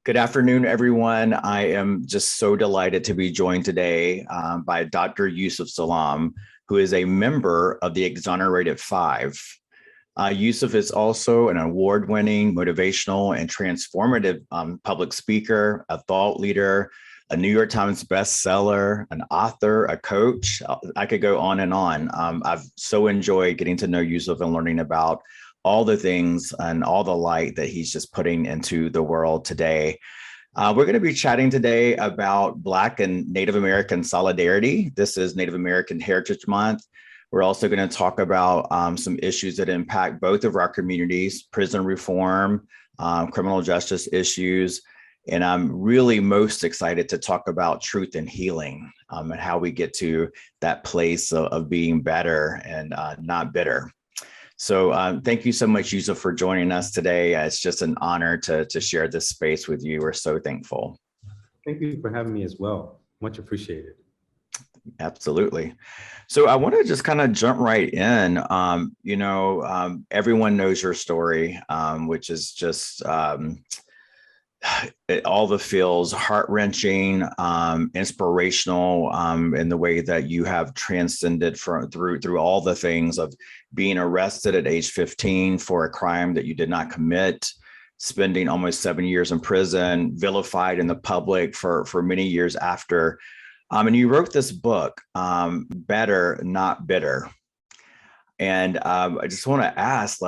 Good afternoon, everyone. I am just so delighted to be joined today by Dr. Yusef Salaam, who is a member of the Exonerated Five. Yusef is also an award-winning, motivational, and transformative public speaker, a thought leader, a New York Times bestseller, an author, a coach. I could go on and on. I've so enjoyed getting to know Yusef and learning about all the things and all the light that he's just putting into the world today. We're going to be chatting today about Black and Native American solidarity. This is Native American Heritage Month. We're also going to talk about some issues that impact both of our communities: prison reform, criminal justice issues. And I'm really most excited to talk about truth and healing and how we get to that place of being better and not bitter. So thank you so much, Yusef, for joining us today. It's just an honor to share this space with you. We're so thankful. Thank you for having me as well. Much appreciated. Absolutely. So I want to just kind of jump right in. Everyone knows your story, which is just all the feels heart-wrenching, inspirational, in the way that you have transcended through all the things of being arrested at age 15 for a crime that you did not commit, spending almost 7 years in prison, vilified in the public for many years after. And you wrote this book, Better, Not Bitter. And I just want to ask,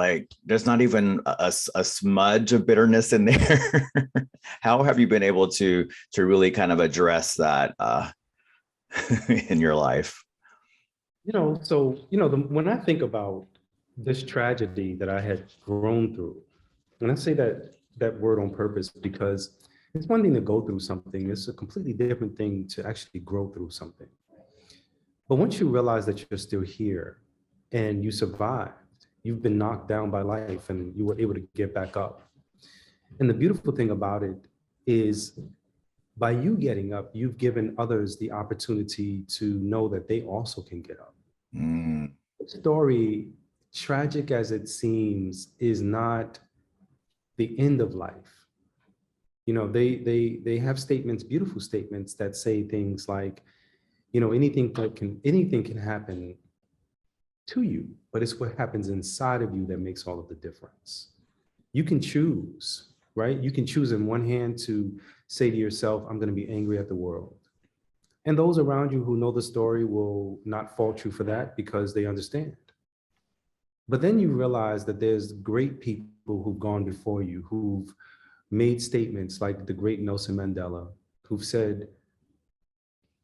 there's not even a smudge of bitterness in there. How have you been able to really kind of address that in your life? When I think about this tragedy that I had grown through, and I say that word on purpose because it's one thing to go through something. It's a completely different thing to actually grow through something. But once you realize that you're still here, and you survived, you've been knocked down by life and you were able to get back up. And the beautiful thing about it is by you getting up, you've given others the opportunity to know that they also can get up. The story, tragic as it seems, is not the end of life. They have statements, beautiful statements that say things like, anything can happen to you, but it's what happens inside of you that makes all of the difference. You can choose, right? You can choose in one hand to say to yourself, I'm going to be angry at the world. And those around you who know the story will not fault you for that because they understand. But then you realize that there's great people who've gone before you, who've made statements like the great Nelson Mandela, who've said,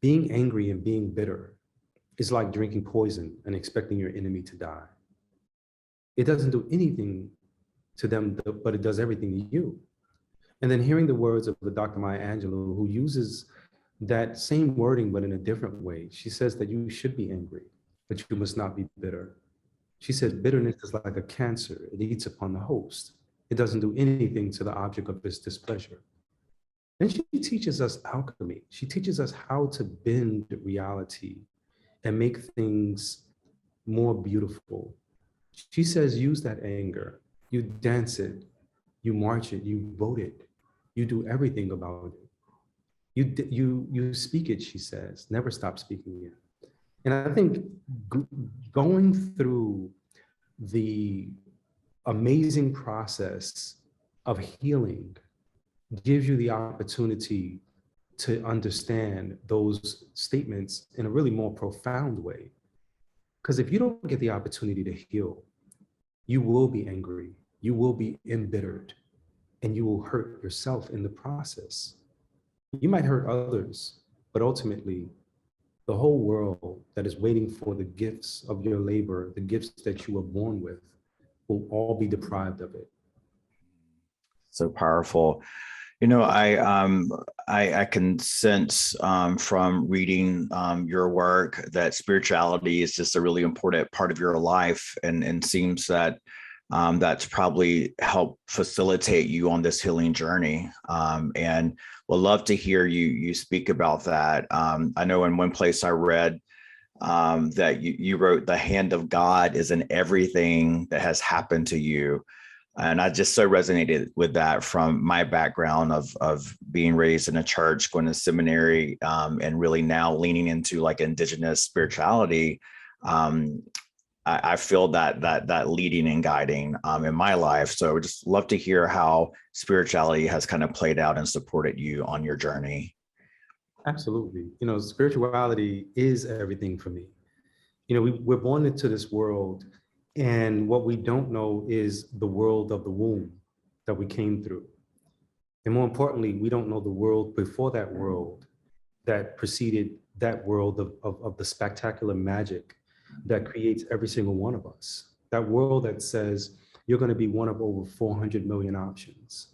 being angry and being bitter is like drinking poison and expecting your enemy to die. It doesn't do anything to them, but it does everything to you. And then hearing the words of the Dr. Maya Angelou, who uses that same wording, but in a different way. She says that you should be angry, but you must not be bitter. She says bitterness is like a cancer. It eats upon the host. It doesn't do anything to the object of its displeasure. And she teaches us alchemy. She teaches us how to bend reality and make things more beautiful. She says, use that anger. You dance it, you march it, you vote it, you do everything about it. You speak it, she says, never stop speaking it. And I think going through the amazing process of healing gives you the opportunity to understand those statements in a really more profound way. Because if you don't get the opportunity to heal, you will be angry, you will be embittered, and you will hurt yourself in the process. You might hurt others, but ultimately, the whole world that is waiting for the gifts of your labor, the gifts that you were born with, will all be deprived of it. So powerful. I can sense from reading your work that spirituality is just a really important part of your life, and seems that that's probably helped facilitate you on this healing journey. And we'll love to hear you speak about that. I know in one place I read that you wrote, the hand of God is in everything that has happened to you. And I just so resonated with that from my background of being raised in a church, going to seminary, and really now leaning into like indigenous spirituality. Um, I feel that leading and guiding in my life. So I would just love to hear how spirituality has kind of played out and supported you on your journey. Absolutely. Spirituality is everything for me. We're born into this world, and what we don't know is the world of the womb that we came through. And more importantly, we don't know the world before that world that preceded that world of the spectacular magic that creates every single one of us. That world that says you're going to be one of over 400 million options.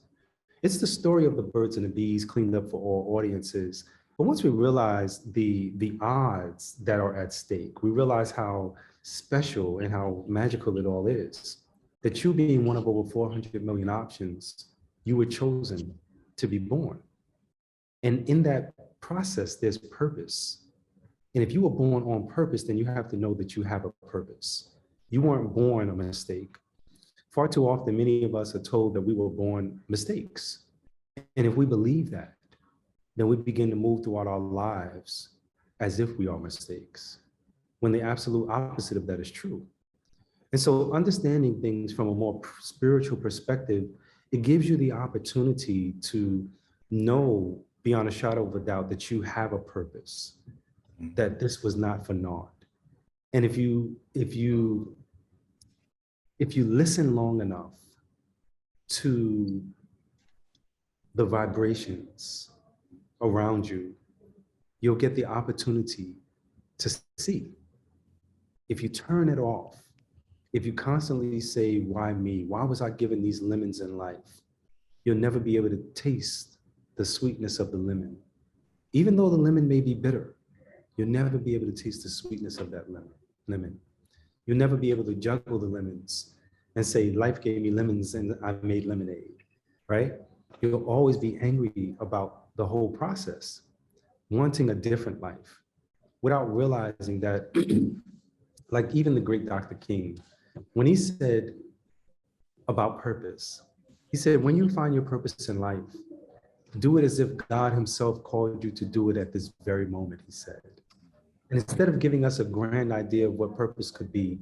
It's the story of the birds and the bees cleaned up for all audiences. But once we realize the odds that are at stake, we realize how special and how magical it all is. That you being one of over 400 million options, you were chosen to be born. And in that process, there's purpose. And if you were born on purpose, then you have to know that you have a purpose. You weren't born a mistake. Far too often, many of us are told that we were born mistakes. And if we believe that, then we begin to move throughout our lives as if we are mistakes, when the absolute opposite of that is true. And so understanding things from a more spiritual perspective, it gives you the opportunity to know beyond a shadow of a doubt that you have a purpose, that this was not for naught. And if you listen long enough to the vibrations around you, you'll get the opportunity to see. If you turn it off, if you constantly say, why me? Why was I given these lemons in life? You'll never be able to taste the sweetness of the lemon. Even though the lemon may be bitter, you'll never be able to taste the sweetness of that lemon. You'll never be able to juggle the lemons and say, life gave me lemons and I made lemonade, right? You'll always be angry about the whole process, wanting a different life, without realizing that, like even the great Dr. King, when he said about purpose, he said, when you find your purpose in life, do it as if God himself called you to do it at this very moment, he said. And instead of giving us a grand idea of what purpose could be,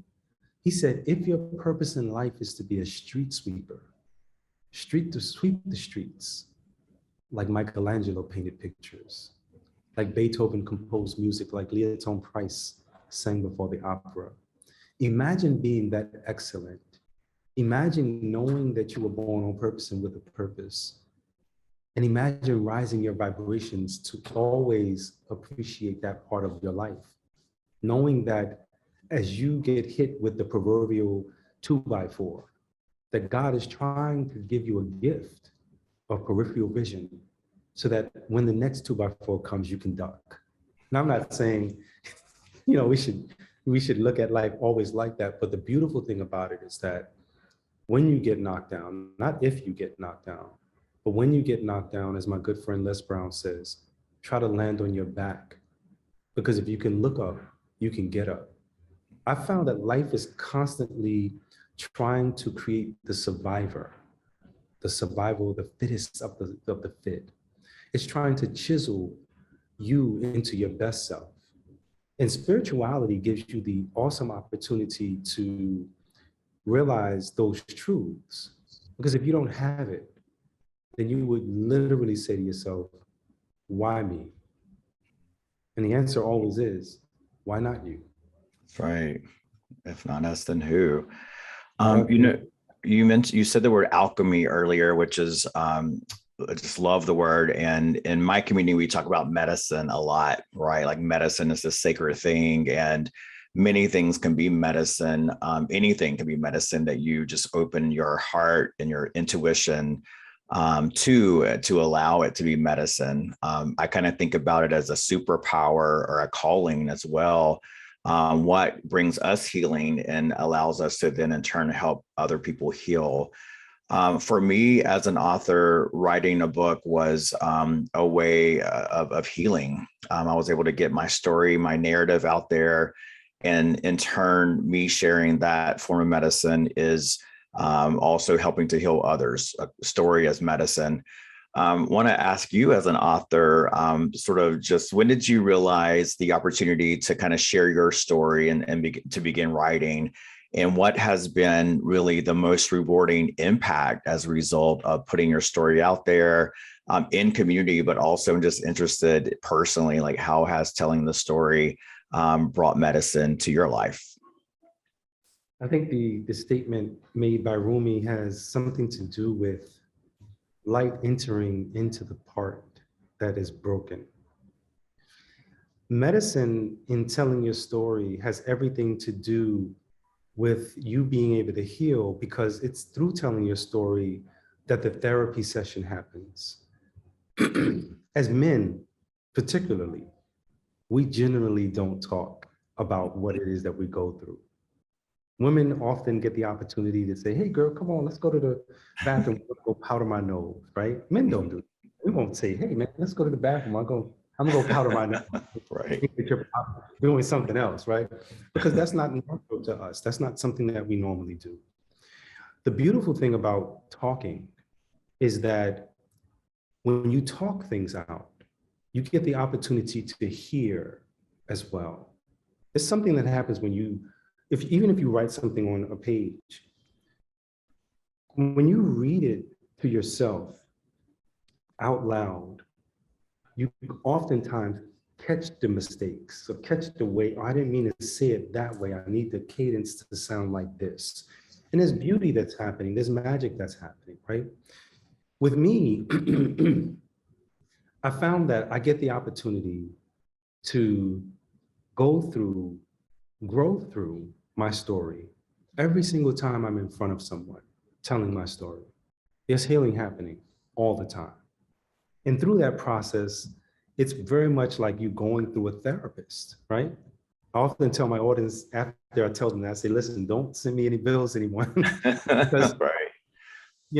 he said, if your purpose in life is to be a street sweeper, to sweep the streets, like Michelangelo painted pictures, like Beethoven composed music, like Leoton Price sang before the opera. Imagine being that excellent. Imagine knowing that you were born on purpose and with a purpose. And imagine rising your vibrations to always appreciate that part of your life. Knowing that as you get hit with the proverbial 2x4, that God is trying to give you a gift of peripheral vision so that when the next 2x4 comes, you can duck. Now, I'm not saying, we should look at life always like that. But the beautiful thing about it is that when you get knocked down, not if you get knocked down, but when you get knocked down, as my good friend Les Brown says, try to land on your back. Because if you can look up, you can get up. I found that life is constantly trying to create the survivor, the survival, the fittest of the fit. It's trying to chisel you into your best self. And spirituality gives you the awesome opportunity to realize those truths. Because if you don't have it, then you would literally say to yourself, why me? And the answer always is, why not you? Right. If not us, then who? You said the word alchemy earlier, which is, I just love the word. And in my community, we talk about medicine a lot, right? Like medicine is this sacred thing, and many things can be medicine. Anything can be medicine that you just open your heart and your intuition to allow it to be medicine. I kind of think about it as a superpower or a calling as well. What brings us healing and allows us to then in turn help other people heal. For me as an author, writing a book was a way of healing. I was able to get my story, my narrative out there. And in turn, me sharing that form of medicine is also helping to heal others, a story as medicine. Want to ask you as an author, sort of just when did you realize the opportunity to kind of share your story and to begin writing? And what has been really the most rewarding impact as a result of putting your story out there in community, but also I'm just interested personally, like how has telling the story brought medicine to your life? I think the statement made by Rumi has something to do with light entering into the part that is broken. Medicine, in telling your story, has everything to do with you being able to heal, because it's through telling your story that the therapy session happens. As men, particularly, we generally don't talk about what it is that we go through. Women often get the opportunity to say, hey girl, come on, let's go to the bathroom, go powder my nose, right? Men don't do it. We won't say, hey man, let's go to the bathroom. I'm gonna go powder my nose. Right. You're doing something else, right? Because that's not natural to us. That's not something that we normally do. The beautiful thing about talking is that when you talk things out, you get the opportunity to hear as well. It's something that happens when you, even if you write something on a page, when you read it to yourself out loud, you oftentimes catch the mistakes, or catch the way, oh, I didn't mean to say it that way. I need the cadence to sound like this. And there's beauty that's happening. There's magic that's happening, right? With me, I found that I get the opportunity to go through, grow through my story every single time I'm in front of someone telling my story. There's healing happening all the time. And through that process, it's very much like you going through a therapist, right? I often tell my audience after I tell them that, I say, listen, don't send me any bills anymore. Because Right.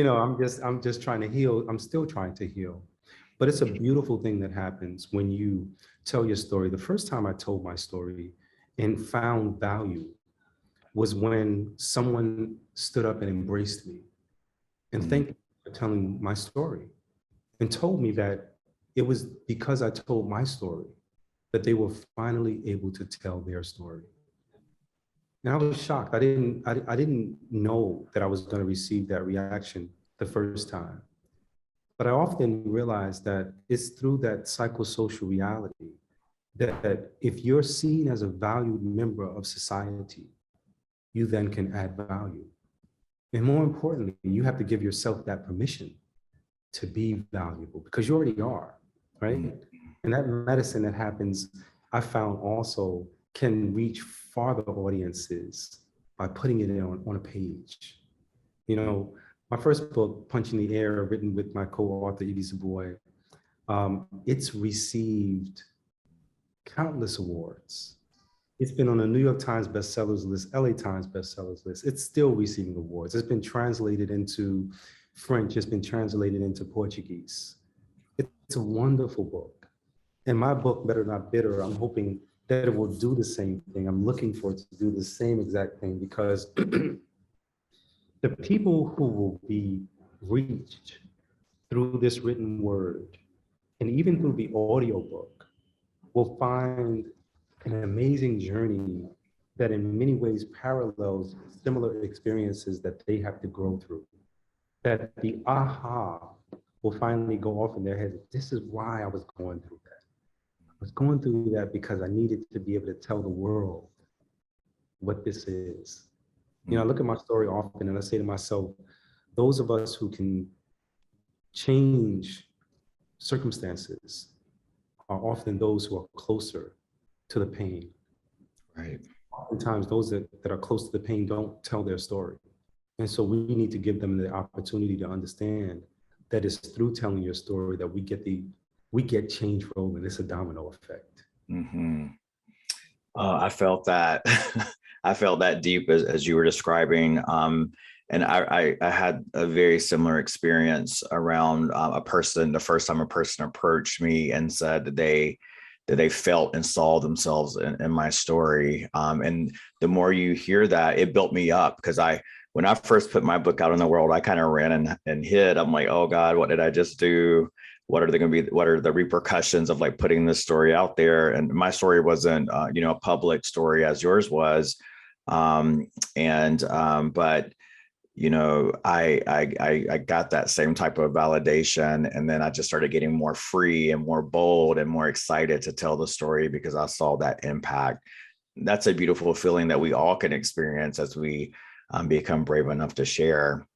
I'm just trying to heal. I'm still trying to heal. But it's a beautiful thing that happens when you tell your story. The first time I told my story and found value was when someone stood up and embraced me and thanked me for telling my story, and told me that it was because I told my story that they were finally able to tell their story. And I was shocked. I didn't know that I was going to receive that reaction the first time. But I often realize that it's through that psychosocial reality that if you're seen as a valued member of society, you then can add value. And more importantly, you have to give yourself that permission to be valuable, because you already are, right? And that medicine that happens, I found also can reach farther audiences by putting it on a page. You know, my first book, Punch in the Air, written with my co-author, Edie Zaboy, it's received countless awards. It's been on the New York Times bestsellers list, LA Times bestsellers list. It's still receiving awards. It's been translated into French. It's been translated into Portuguese. It's a wonderful book. And my book, Better Not Bitter, I'm hoping that it will do the same thing. I'm looking for it to do the same exact thing, because the people who will be reached through this written word, and even through the audio book, will find an amazing journey that in many ways parallels similar experiences that they have to grow through. That the aha will finally go off in their heads. This is why I was going through that. I was going through that because I needed to be able to tell the world what this is. You know, I look at my story often and I say to myself, those of us who can change circumstances are often those who are closer to the pain. Right. Oftentimes those that are close to the pain don't tell their story. And so we need to give them the opportunity to understand that it's through telling your story that we get change rolling. It's a domino effect. Mm-hmm. I felt that. I felt that deep as you were describing. And I had a very similar experience around a person. The first time a person approached me and said that they felt and saw themselves in my story. And the more you hear that, it built me up, because I when I first put my book out in the world, I kind of ran and hid. I'm like, oh God, what did I just do? What are they going to be? What are the repercussions of like putting this story out there? And my story wasn't, a public story as yours was. Um, but I got that same type of validation, and then I just started getting more free and more bold and more excited to tell the story because I saw that impact. That's a beautiful feeling that we all can experience as we become brave enough to share.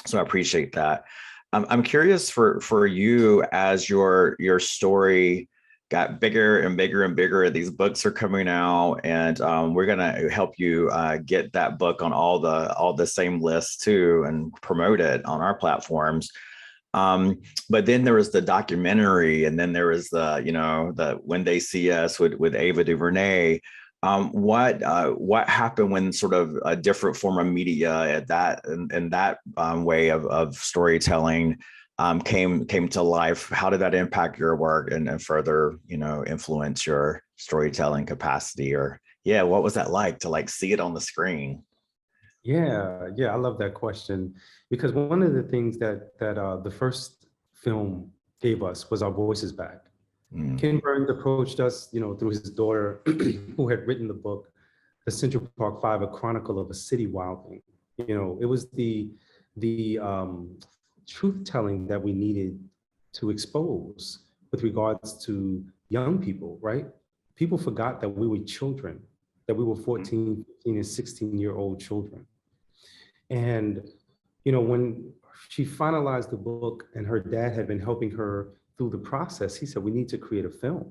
So I appreciate that. I'm curious for you, as your story got bigger and bigger and bigger. These books are coming out, and we're gonna help you get that book on all the same lists too, and promote it on our platforms. But then there was the documentary, and then there was the When They See Us with Ava DuVernay. What happened when sort of a different form of media at that and that way of storytelling came to life? How did that impact your work and further influence your storytelling capacity? Or what was that like to like see it on the screen? Yeah, I love that question, because one of the things that the first film gave us was our voices back. Mm. Ken Burns approached us, through his daughter, who had written the book, The Central Park Five: A Chronicle of a City Wilding. It was the truth telling that we needed to expose with regards to young people, right? People forgot that we were children, that we were 14, 15, and 16-year-old children. And, when she finalized the book and her dad had been helping her through the process, he said, we need to create a film.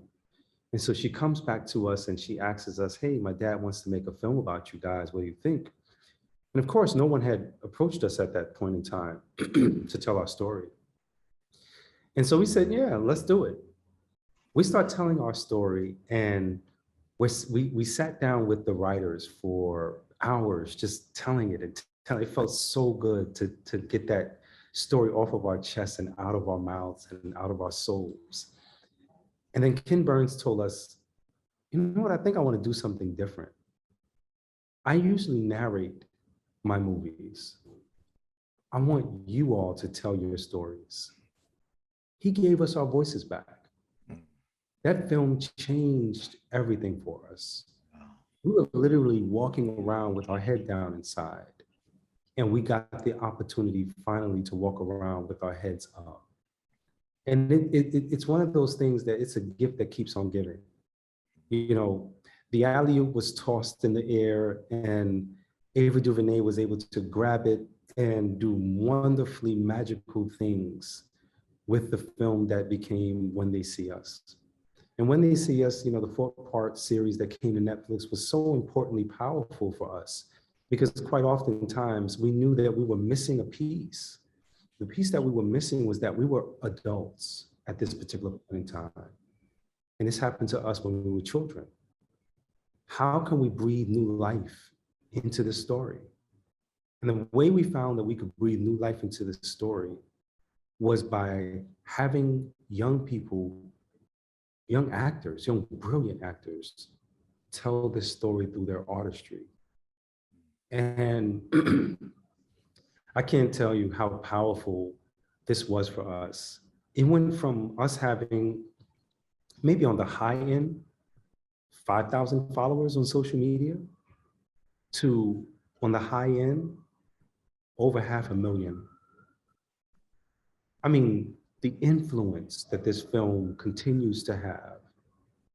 And so she comes back to us and she asks us, hey, my dad wants to make a film about you guys. What do you think? And of course, no one had approached us at that point in time to tell our story. And so we said, yeah, let's do it. We start telling our story, and we sat down with the writers for hours just telling it, and it felt so good to get that story off of our chests and out of our mouths and out of our souls. And then Ken Burns told us, you know what, I think I want to do something different. I usually narrate my movies. I want you all to tell your stories. He gave us our voices back. That film changed everything for us. We were literally walking around with our head down inside, and we got the opportunity finally to walk around with our heads up. And it's one of those things that it's a gift that keeps on giving. The alley-oop was tossed in the air, and Ava DuVernay was able to grab it and do wonderfully magical things with the film that became When They See Us. And When They See Us, the 4-part series that came to Netflix was so importantly powerful for us, because quite oftentimes we knew that we were missing a piece. The piece that we were missing was that we were adults at this particular point in time. And this happened to us when we were children. How can we breathe new life into the story? And the way we found that we could breathe new life into the story was by having young people, young actors, young brilliant actors, tell this story through their artistry. And I can't tell you how powerful this was for us. It went from us having, maybe on the high end, 5,000 followers on social media, to on the high end, over 500,000. I mean, the influence that this film continues to have.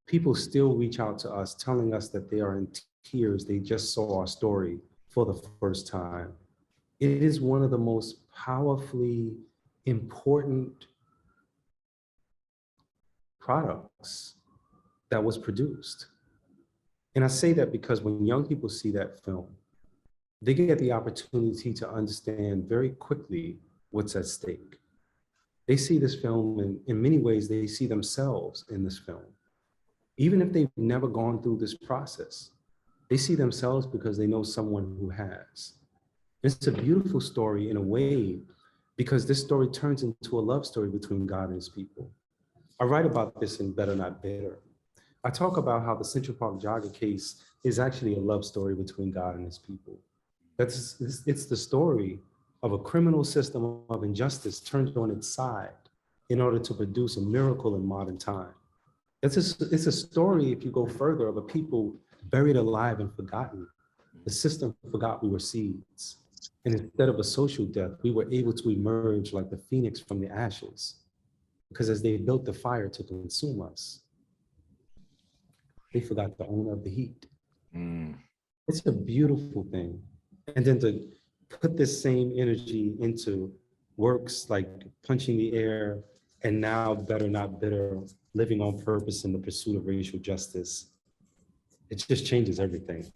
People still reach out to us telling us that they are in tears. They just saw our story for the first time. It is one of the most powerfully important products that was produced. And I say that because when young people see that film, they get the opportunity to understand very quickly what's at stake. They see this film, and in many ways, they see themselves in this film. Even if they've never gone through this process, they see themselves because they know someone who has. It's a beautiful story in a way, because this story turns into a love story between God and his people. I write about this in Better Not Bitter. I talk about how the Central Park Jogger case is actually a love story between God and his people. It's the story of a criminal system of injustice turned on its side in order to produce a miracle in modern time. It's a story, if you go further, of a people buried alive and forgotten. The system forgot we were seeds. And instead of a social death, we were able to emerge like the phoenix from the ashes. Because as they built the fire to consume us, they forgot the owner of the heat. Mm. It's a beautiful thing. And then to put this same energy into works like Punching the Air and now Better Not Bitter, Living on Purpose in the Pursuit of Racial Justice, it just changes everything.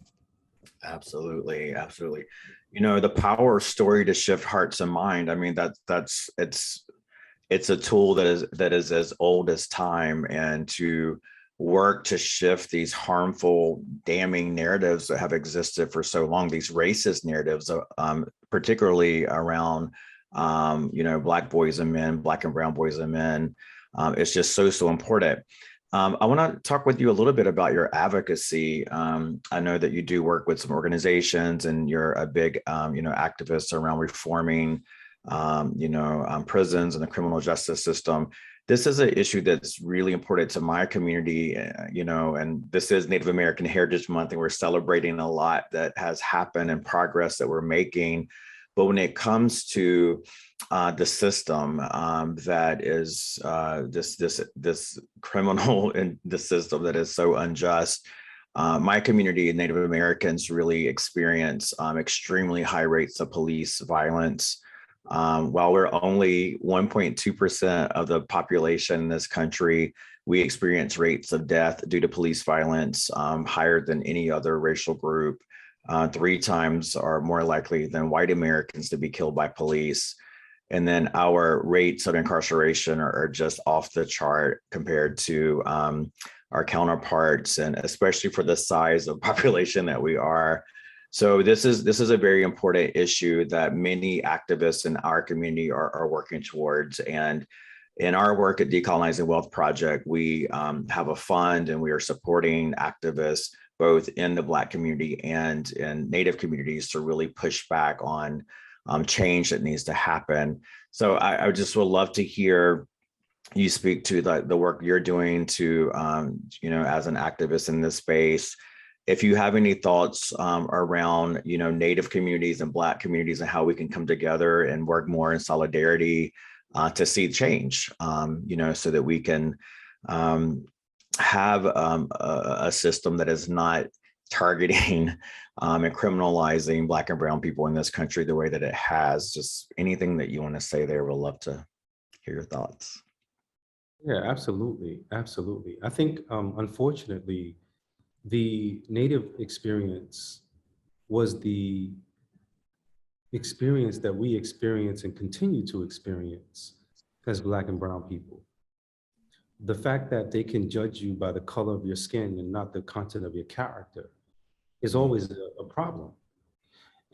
Absolutely, absolutely. You know, the power of story to shift hearts and mind. I mean, it's a tool that is as old as time, and to work to shift these harmful, damning narratives that have existed for so long, these racist narratives, particularly around, Black boys and men, Black and brown boys and men. It's just so important. I want to talk with you a little bit about your advocacy. I know that you do work with some organizations, and you're a big, activist around reforming, prisons and the criminal justice system. This is an issue that's really important to my community, and this is Native American Heritage Month, and we're celebrating a lot that has happened and progress that we're making. But when it comes to the system that is this criminal in the system that is so unjust, my community, Native Americans, really experience extremely high rates of police violence. While we're only 1.2% of the population in this country, we experience rates of death due to police violence higher than any other racial group. 3 times are more likely than white Americans to be killed by police. And then our rates of incarceration are just off the chart compared to our counterparts, and especially for the size of population that we are. So this is a very important issue that many activists in our community are working towards. And in our work at Decolonizing Wealth Project, we have a fund, and we are supporting activists both in the Black community and in Native communities to really push back on change that needs to happen. So I just would love to hear you speak to the work you're doing to, as an activist in this space. If you have any thoughts around, Native communities and Black communities, and how we can come together and work more in solidarity to see change, so that we can have a system that is not targeting and criminalizing Black and brown people in this country the way that it has. Just anything that you want to say there, we'll love to hear your thoughts. Yeah, absolutely. Absolutely. I think, unfortunately, the Native experience was the experience that we experience and continue to experience as Black and brown people. The fact that they can judge you by the color of your skin and not the content of your character is always a problem.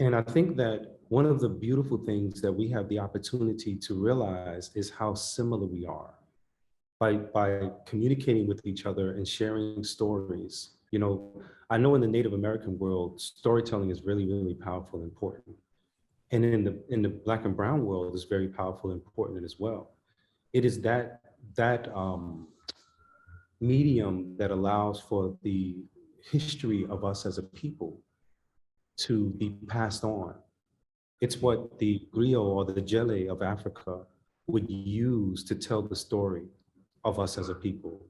And I think that one of the beautiful things that we have the opportunity to realize is how similar we are by communicating with each other and sharing stories. I know in the Native American world, storytelling is really, really powerful and important. And in the Black and brown world is very powerful and important as well. It is that medium that allows for the history of us as a people to be passed on. It's what the griot or the Jele of Africa would use to tell the story of us as a people,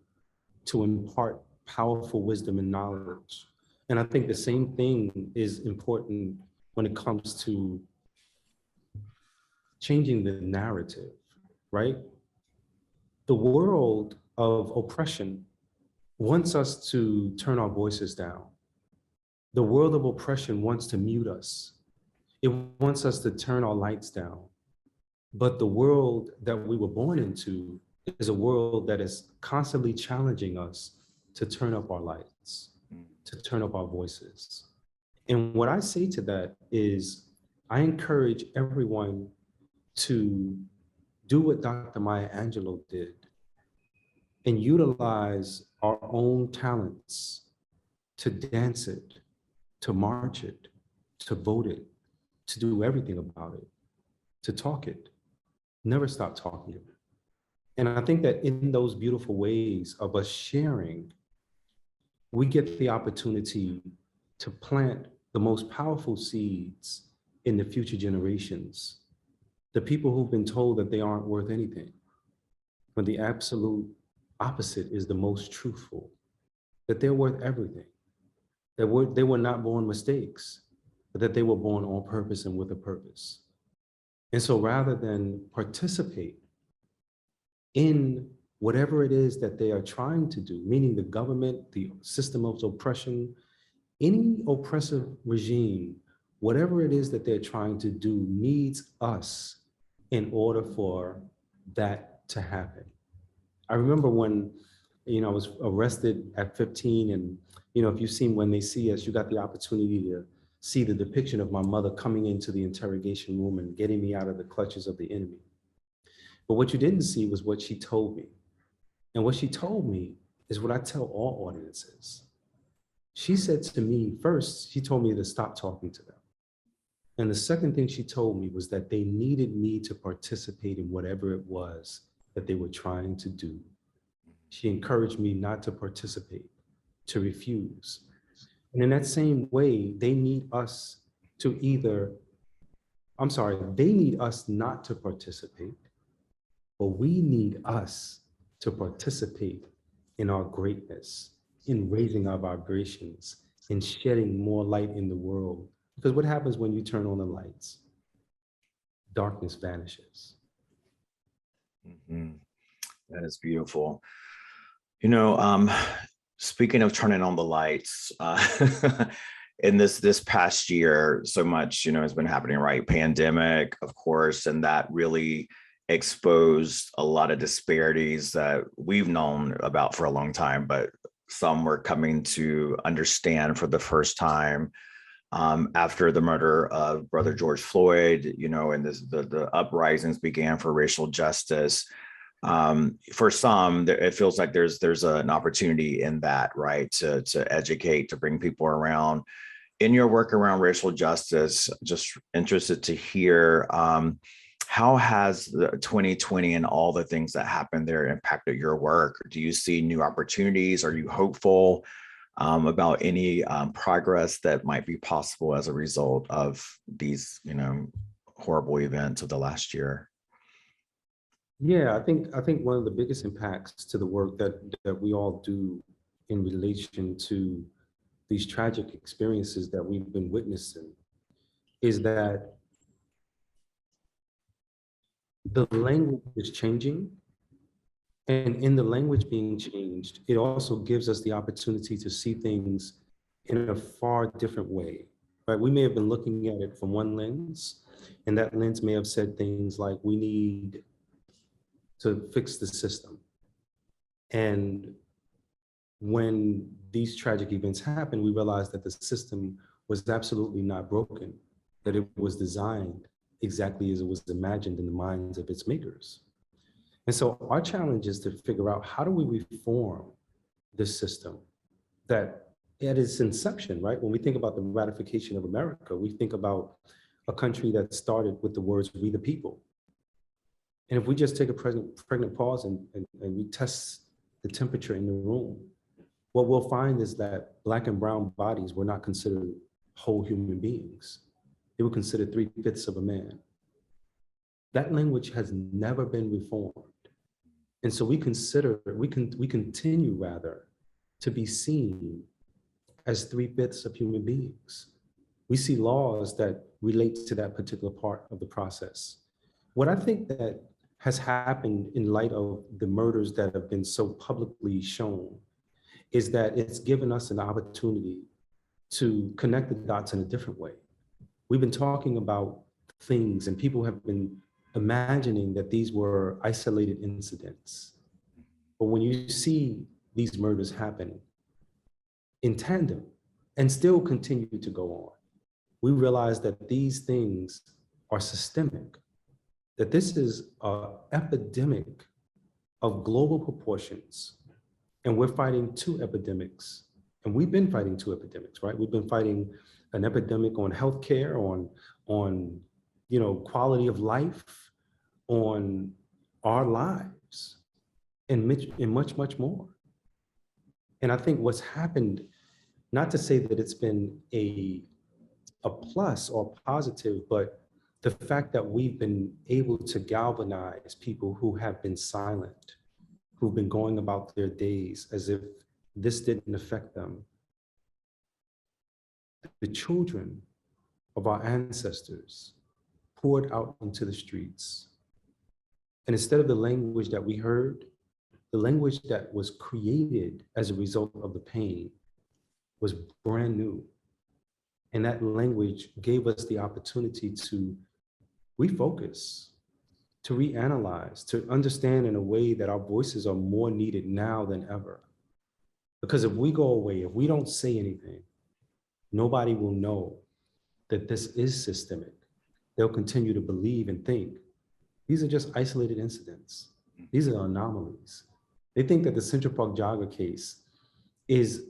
to impart powerful wisdom and knowledge. And I think the same thing is important when it comes to changing the narrative, right? The world of oppression wants us to turn our voices down. The world of oppression wants to mute us. It wants us to turn our lights down. But the world that we were born into is a world that is constantly challenging us to turn up our lights, to turn up our voices. And what I say to that is, I encourage everyone to do what Dr. Maya Angelou did and utilize our own talents to dance it, to march it, to vote it, to do everything about it, to talk it, never stop talking it. And I think that in those beautiful ways of us sharing, we get the opportunity to plant the most powerful seeds in the future generations, the people who've been told that they aren't worth anything, when the absolute opposite is the most truthful, that they're worth everything, that they were not born mistakes, but that they were born on purpose and with a purpose. And so rather than participate in whatever it is that they are trying to do, meaning the government, the system of oppression, any oppressive regime, whatever it is that they're trying to do needs us in order for that to happen. I remember when, I was arrested at 15, and, if you've seen When They See Us, you got the opportunity to see the depiction of my mother coming into the interrogation room and getting me out of the clutches of the enemy. But what you didn't see was what she told me. And what she told me is what I tell all audiences. She said to me, first, she told me to stop talking to them. And the second thing she told me was that they needed me to participate in whatever it was that they were trying to do. She encouraged me not to participate, to refuse. And in that same way, they need us to they need us not to participate, but we need us to participate in our greatness, in raising our vibrations, in shedding more light in the world. Because what happens when you turn on the lights? Darkness vanishes. Mm-hmm. That is beautiful. Speaking of turning on the lights, in this past year, so much, has been happening, right? Pandemic, of course, and that really exposed a lot of disparities that we've known about for a long time, but some were coming to understand for the first time after the murder of Brother George Floyd, and the uprisings began for racial justice. For some, it feels like there's an opportunity in that, right, to educate, to bring people around. In your work around racial justice, just interested to hear how has the 2020 and all the things that happened there impacted your work? Do you see new opportunities? Are you hopeful about any progress that might be possible as a result of these, horrible events of the last year? Yeah, I think one of the biggest impacts to the work that we all do in relation to these tragic experiences that we've been witnessing is that the language is changing. And in the language being changed, it also gives us the opportunity to see things in a far different way, right? We may have been looking at it from one lens, and that lens may have said things like, we need to fix the system. And when these tragic events happen, we realize that the system was absolutely not broken, that it was designed exactly as it was imagined in the minds of its makers. And so our challenge is to figure out, how do we reform this system that at its inception, right? When we think about the ratification of America, we think about a country that started with the words, "We the people." And if we just take a pregnant pause and we test the temperature in the room, what we'll find is that Black and brown bodies were not considered whole human beings. They were considered 3/5 of a man. That language has never been reformed. And so we continue rather to be seen as 3/5 of human beings. We see laws that relate to that particular part of the process. What I think that has happened in light of the murders that have been so publicly shown is that it's given us an opportunity to connect the dots in a different way. We've been talking about things, and people have been imagining that these were isolated incidents. But when you see these murders happen in tandem and still continue to go on, we realize that these things are systemic, that this is an epidemic of global proportions. And we're fighting two epidemics. And we've been fighting two epidemics, right? We've been fighting an epidemic on healthcare, on, quality of life, on our lives, and much, much more. And I think what's happened, not to say that it's been a plus or positive, but the fact that we've been able to galvanize people who have been silent, who've been going about their days as if this didn't affect them. The children of our ancestors poured out into the streets. And instead of the language that we heard, the language that was created as a result of the pain was brand new. And that language gave us the opportunity to refocus, to reanalyze, to understand in a way that our voices are more needed now than ever. Because if we go away, if we don't say anything, nobody will know that this is systemic. They'll continue to believe and think these are just isolated incidents. These are anomalies. They think that the Central Park jogger case is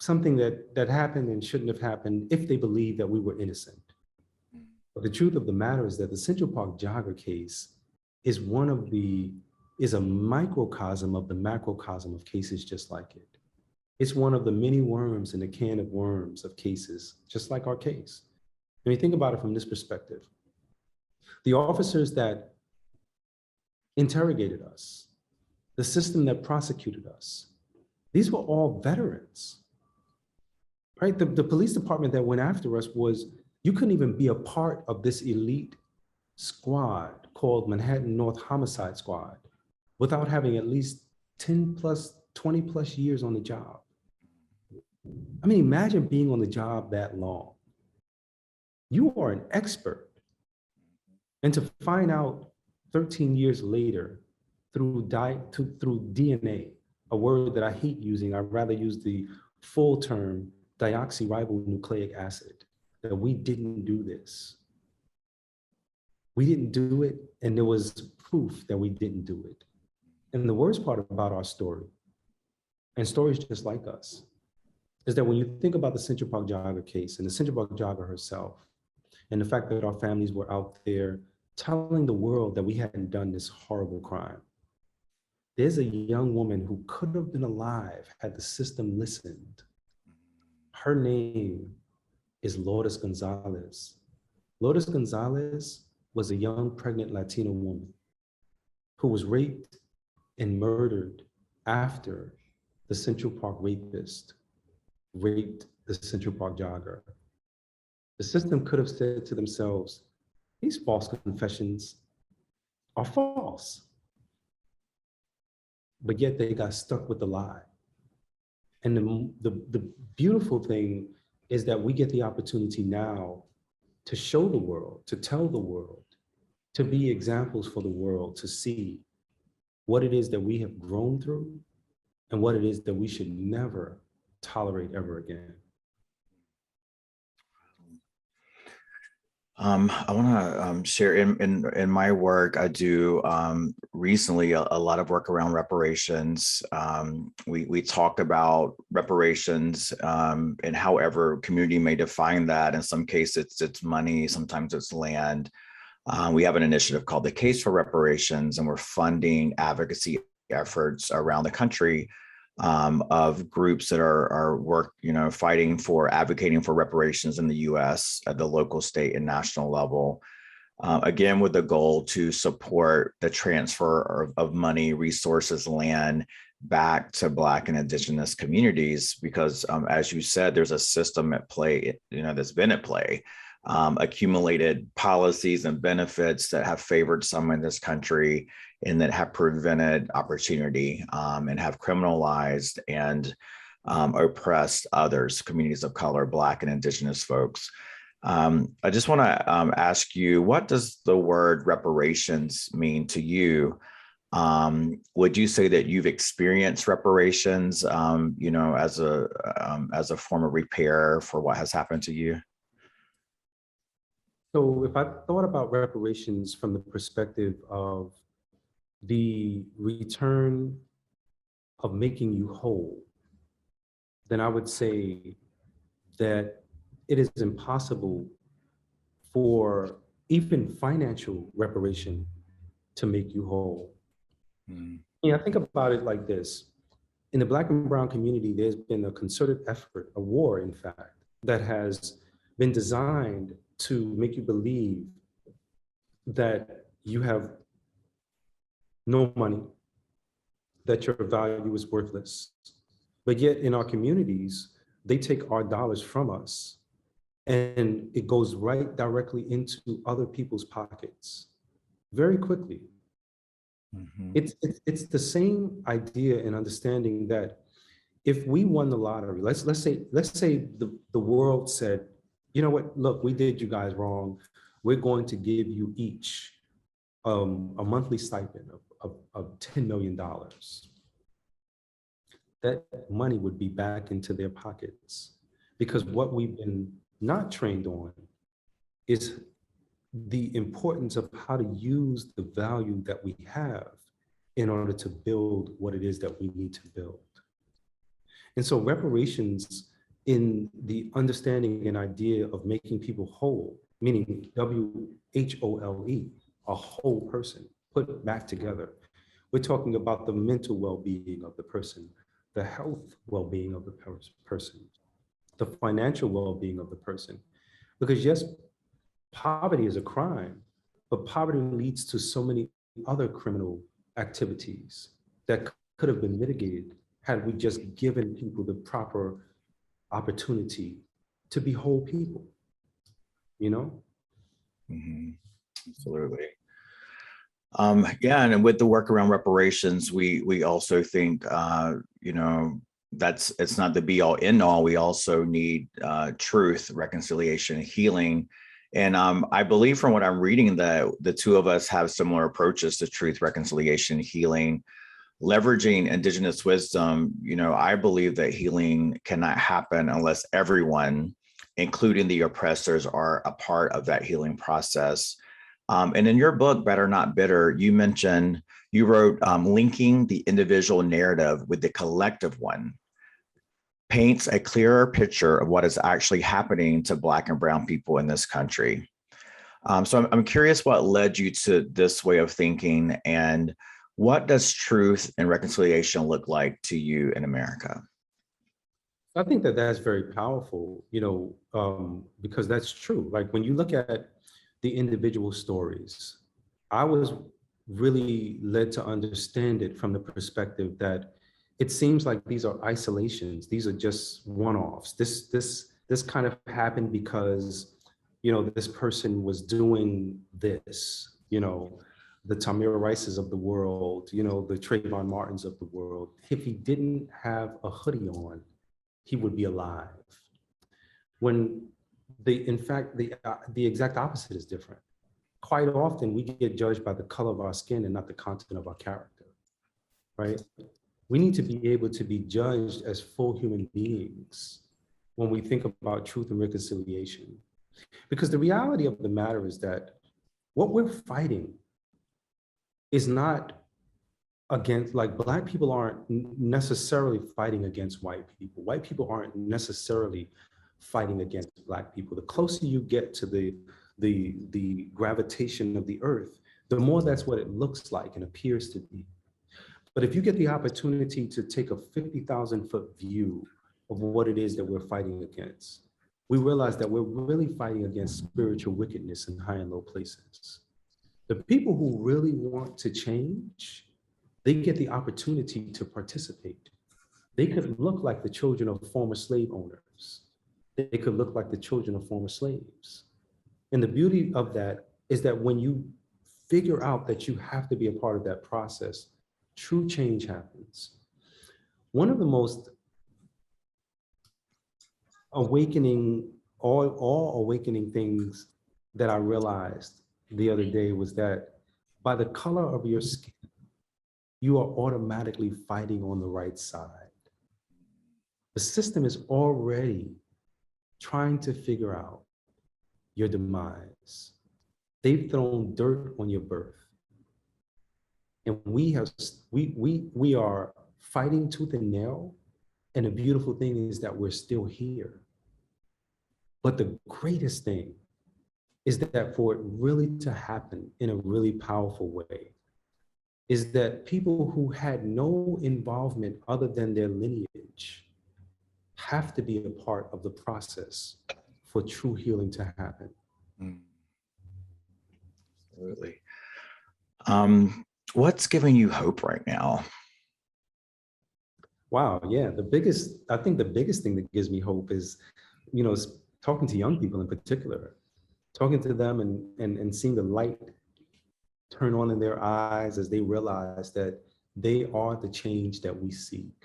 something that happened and shouldn't have happened if they believe that we were innocent. But the truth of the matter is that the Central Park jogger case is a microcosm of the macrocosm of cases just like it. It's one of the many worms in the can of worms of cases, just like our case. When you think about it from this perspective, the officers that interrogated us, the system that prosecuted us, these were all veterans, right? The police department that went after us you couldn't even be a part of this elite squad called Manhattan North Homicide Squad without having at least 10 plus, 20 plus years on the job. I mean, imagine being on the job that long. You are an expert. And to find out 13 years later through DNA, a word that I hate using, I'd rather use the full term deoxyribonucleic acid, that we didn't do this. We didn't do it, and there was proof that we didn't do it. And the worst part about our story, and stories just like us, is that when you think about the Central Park jogger case and the Central Park jogger herself, and the fact that our families were out there telling the world that we hadn't done this horrible crime. There's a young woman who could have been alive had the system listened. Her name is Lourdes Gonzalez. Lourdes Gonzalez was a young pregnant Latina woman who was raped and murdered after the Central Park rapist raped the Central Park jogger. The system could have said to themselves, these false confessions are false. But yet they got stuck with the lie. And the beautiful thing is that we get the opportunity now to show the world, to tell the world, to be examples for the world, to see what it is that we have grown through and what it is that we should never tolerate ever again. I want to share in my work. I do recently a lot of work around reparations. We talk about reparations and however community may define that. In some cases, it's money. Sometimes it's land. We have an initiative called the Case for Reparations, and we're funding advocacy efforts around the country of groups that are fighting for, advocating for reparations in the U.S. at the local, state, and national level. Again, with the goal to support the transfer of money, resources, land back to Black and Indigenous communities, because as you said, there's a system at play, that's been at play. Accumulated policies and benefits that have favored some in this country and that have prevented opportunity and have criminalized and oppressed others, communities of color, Black and Indigenous folks. I just want to ask you, what does the word reparations mean to you? Would you say that you've experienced reparations, as a form of repair for what has happened to you? So if I thought about reparations from the perspective of the return of making you whole, then I would say that it is impossible for even financial reparation to make you whole. Mm. Yeah, I think about it like this. In the Black and brown community, there's been a concerted effort, a war, in fact, that has been designed to make you believe that you have no money, that your value is worthless. But yet in our communities, they take our dollars from us and it goes right directly into other people's pockets very quickly. Mhm. It's the same idea and understanding that if we won the lottery, let's say the world said, you know what, look, we did you guys wrong. We're going to give you each a monthly stipend of $10 million. That money would be back into their pockets because what we've been not trained on is the importance of how to use the value that we have in order to build what it is that we need to build. And so reparations in the understanding and idea of making people whole, meaning WHOLE, a whole person put back together. We're talking about the mental well-being of the person, the health well-being of the person, the financial well-being of the person. Because yes, poverty is a crime, but poverty leads to so many other criminal activities that could have been mitigated had we just given people the proper opportunity to be whole people, you know? Mhm. Absolutely. Yeah, and with the work around reparations, we also think, that's it's not the be all end all. We also need truth, reconciliation, and healing. And I believe from what I'm reading that the two of us have similar approaches to truth, reconciliation, healing, leveraging indigenous wisdom. I believe that healing cannot happen unless everyone, including the oppressors, are a part of that healing process. And in your book, Better Not Bitter, you wrote linking the individual narrative with the collective one paints a clearer picture of what is actually happening to Black and brown people in this country. So I'm curious what led you to this way of thinking, and what does truth and reconciliation look like to you in America? I think that that's very powerful, because that's true. Like when you look at the individual stories, I was really led to understand it from the perspective that it seems like these are isolations. These are just one-offs. This kind of happened because, this person was doing this, the Tamir Rices of the world, the Trayvon Martins of the world. If he didn't have a hoodie on, he would be alive. When in fact, the exact opposite is different. Quite often we get judged by the color of our skin and not the content of our character, right? We need to be able to be judged as full human beings when we think about truth and reconciliation. Because the reality of the matter is that what we're fighting is not against, like, Black people aren't necessarily fighting against white people. White people aren't necessarily fighting against Black people. The closer you get to the gravitation of the earth, the more that's what it looks like and appears to be. But if you get the opportunity to take a 50,000-foot view of what it is that we're fighting against, we realize that we're really fighting against spiritual wickedness in high and low places. The people who really want to change, they get the opportunity to participate. They could look like the children of former slave owners. They could look like the children of former slaves. And the beauty of that is that when you figure out that you have to be a part of that process, true change happens. One of the most awakening, all awakening things that I realized the other day was that by the color of your skin, you are automatically fighting on the right side. The system is already trying to figure out your demise. They've thrown dirt on your birth. And we are fighting tooth and nail. And the beautiful thing is that we're still here. But the greatest thing is that for it really to happen in a really powerful way, is that people who had no involvement other than their lineage have to be a part of the process for true healing to happen. Mm. Absolutely. What's giving you hope right now? Wow, yeah. I think the biggest thing that gives me hope is, talking to young people in particular, talking to them and seeing the light turn on in their eyes as they realize that they are the change that we seek,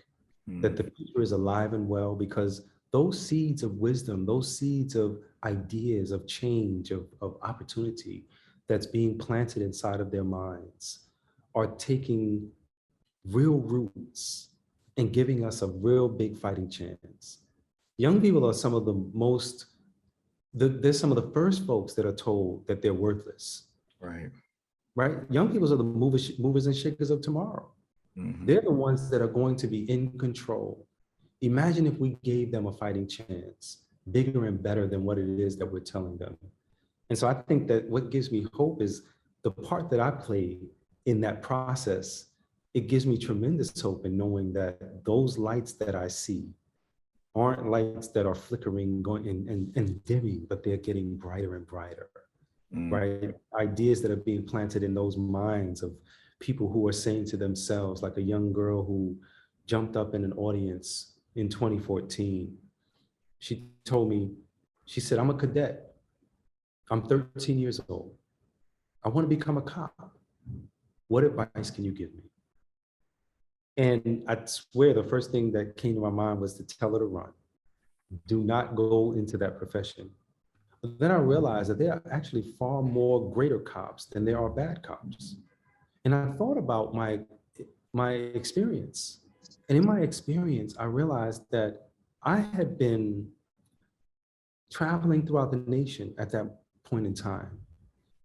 that the future is alive and well, because those seeds of wisdom, those seeds of ideas, of change, of opportunity that's being planted inside of their minds are taking real roots and giving us a real big fighting chance. Young people are some of the most, they're some of the first folks that are told that they're worthless, Right. right? Young people are the movers and shakers of tomorrow. Mm-hmm. They're the ones that are going to be in control. Imagine if we gave them a fighting chance, bigger and better than what it is that we're telling them. And so I think that what gives me hope is the part that I play in that process. It gives me tremendous hope in knowing that those lights that I see aren't lights that are flickering, going and dimming, but they're getting brighter and brighter, right? Ideas that are being planted in those minds of people who are saying to themselves, like a young girl who jumped up in an audience in 2014. She told me, she said, I'm a cadet. I'm 13 years old. I want to become a cop. What advice can you give me? And I swear the first thing that came to my mind was to tell her to run. Do not go into that profession. But then I realized that there are actually far more greater cops than there are bad cops. And I thought about my experience. And in my experience, I realized that I had been traveling throughout the nation at that point in time.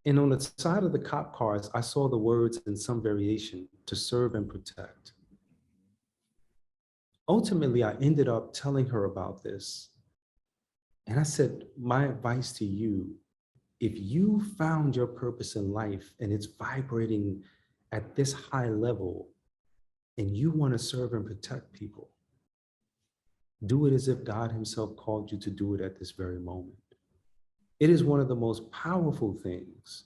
And on the side of the cop cars, I saw the words in some variation, to serve and protect. Ultimately, I ended up telling her about this. And I said, my advice to you, if you found your purpose in life and it's vibrating at this high level and you want to serve and protect people, do it as if God himself called you to do it at this very moment. It is one of the most powerful things,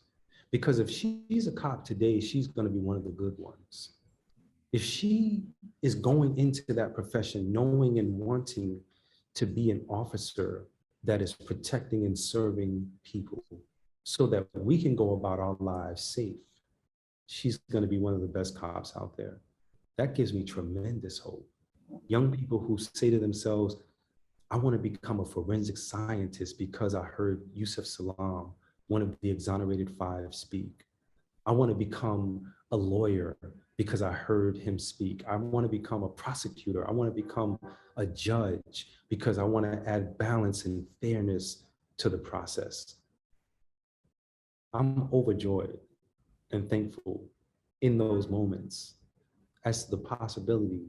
because if she's a cop today, she's going to be one of the good ones. If she is going into that profession knowing and wanting to be an officer that is protecting and serving people so that we can go about our lives safe, she's going to be one of the best cops out there. That gives me tremendous hope. Young people who say to themselves, I want to become a forensic scientist because I heard Yusef Salaam, one of the exonerated five, speak. I want to become a lawyer because I heard him speak. I want to become a prosecutor. I want to become a judge because I want to add balance and fairness to the process. I'm overjoyed and thankful in those moments as to the possibility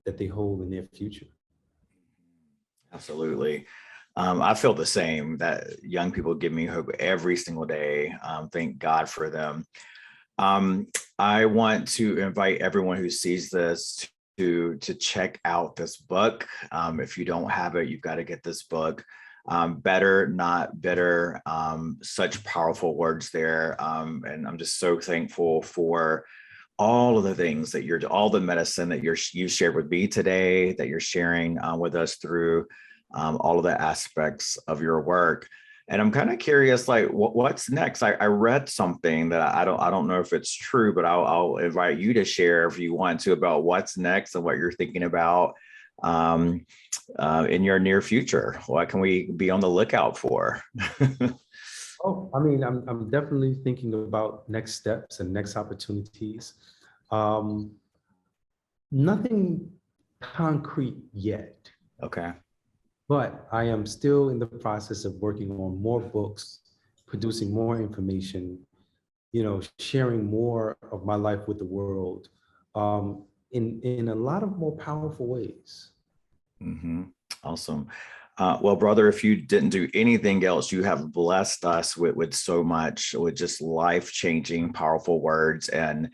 that they hold in their future. Absolutely. I feel the same, that young people give me hope every single day. Thank God for them. I want to invite everyone who sees this to check out this book. If you don't have it, you've got to get this book. Better, Not Bitter. Such powerful words there. And I'm just so thankful for all of the things that all the medicine that you shared with me today, that you're sharing with us through all of the aspects of your work. And I'm kind of curious, like, what's next? I read something that I don't know if it's true, but I'll invite you to share if you want to, about what's next and what you're thinking about in your near future. What can we be on the lookout for? Oh, I mean, I'm definitely thinking about next steps and next opportunities. Nothing concrete yet. Okay. But I am still in the process of working on more books, producing more information, sharing more of my life with the world in a lot of more powerful ways. Mm-hmm. Awesome. Well, brother, if you didn't do anything else, you have blessed us with so much, with just life-changing, powerful words, and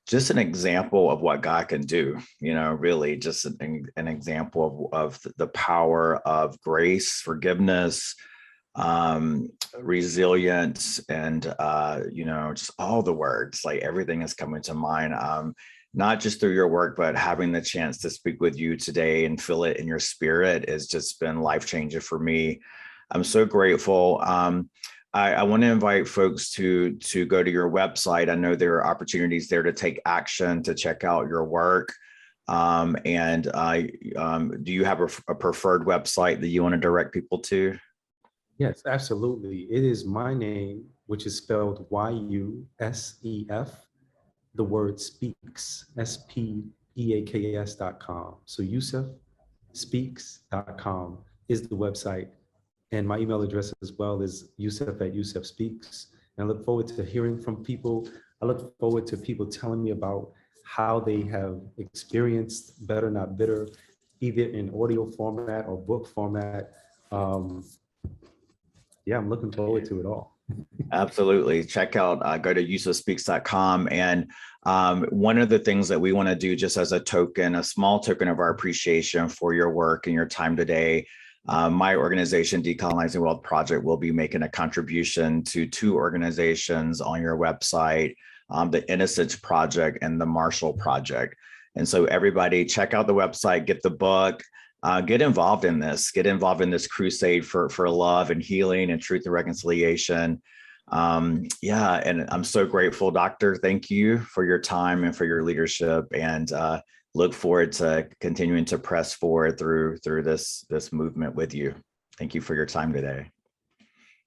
just an example of what God can do. Really just an example of the power of grace, forgiveness, resilience, and just all the words. Like, everything is coming to mind. Not just through your work, but having the chance to speak with you today and feel it in your spirit has just been life-changing for me. I'm so grateful. I want to invite folks to go to your website. I know there are opportunities there to take action, to check out your work. Do you have a preferred website that you want to direct people to? Yes, absolutely. It is my name, which is spelled YUSEF, the word speaks, SPEAKS.com. So YusefSpeaks.com is the website. And my email address as well is Yusef@YusefSpeaks. And I look forward to hearing from people. I look forward to people telling me about how they have experienced Better Not Bitter, either in audio format or book format. Yeah, I'm looking forward to it all. Absolutely. Check out, go to yusefspeaks.com. And one of the things that we want to do, just as a token, a small token of our appreciation for your work and your time today, my organization, Decolonizing Wealth Project, will be making a contribution to two organizations on your website, the Innocence Project and the Marshall Project. And so everybody check out the website, get the book, get involved in this, crusade for love and healing and truth and reconciliation. And I'm so grateful, Doctor. Thank you for your time and for your leadership, and look forward to continuing to press forward through this movement with you. Thank you for your time today.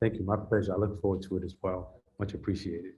Thank you. My pleasure. I look forward to it as well. Much appreciated.